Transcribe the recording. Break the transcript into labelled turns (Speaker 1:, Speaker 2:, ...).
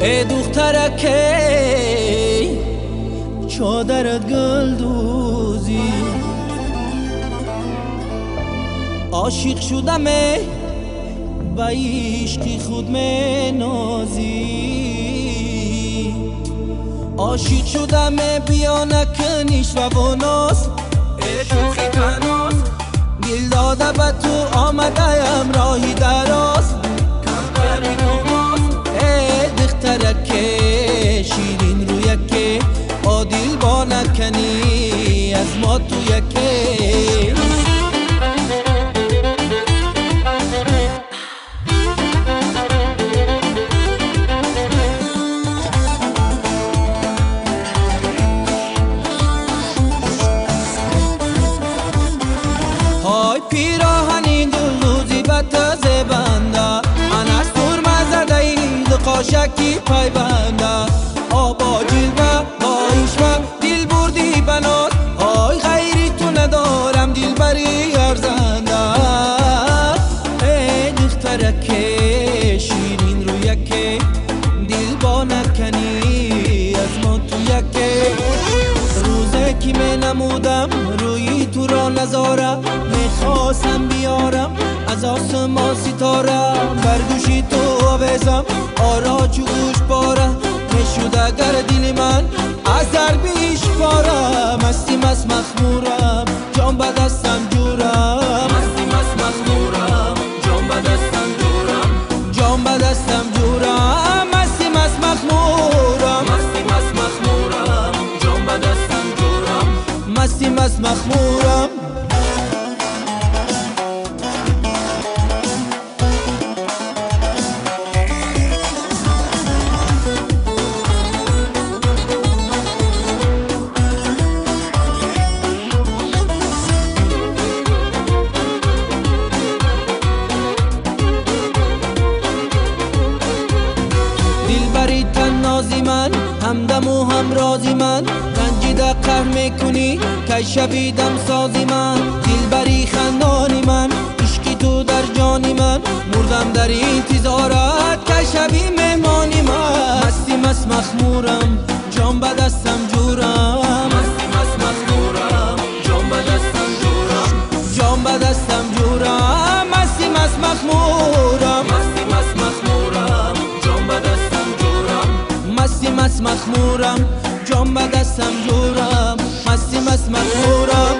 Speaker 1: ای دخترکه چادرت گل دوزی عاشق شدم با عشقی خود می نازی عاشق شدم بیا نکنیش و ناز ای شوخی تناز دل داده به تو آمده‌ام راهی دراز کمتر نماز ای دخترکه شیرین رویکه عادل با نکنی از ما تو یکه پیراهنی دلوزی به تازه بنده من از سرمه زده اید قاشکی پای بنده آبا جلوه با عشوه دل بردی بناز آی غیری تو ندارم دل بری ارزنده ای دخترکه شیرین رویکه دل با نکنی از ما تو یکه روزه که می نمودم روی تو را نظاره میخواستم بیارم از آسمان ستاره بر گوشی تو آویزم آرا چو گوش باره میشد اگر دل من از دربیش پاره مستی مست مخمورم جان به دستم جورم مستی مست مخمورم جان به دستم جورم جان به دستم جورم مستی مست مخمورم مستی مست مخمورم جان به دستم جورم مستی مست مخمورم نازی من همدم و هم رازی من رنجیده قهر میکنی که شبیدم سازی من دلبری خندانی من عشقی تو در جانی من مردم در انتظارت که شبی مهمانی من مستی مست مخمورم جان به دستم جورم مستی مست مخمورم جان به دستم جورم جان به دستم جورم مستی مست مخمورم مستی مست مخمورم جان به دستم مستی مست مخمورم جان به دستم جورم مستی مست مخمورم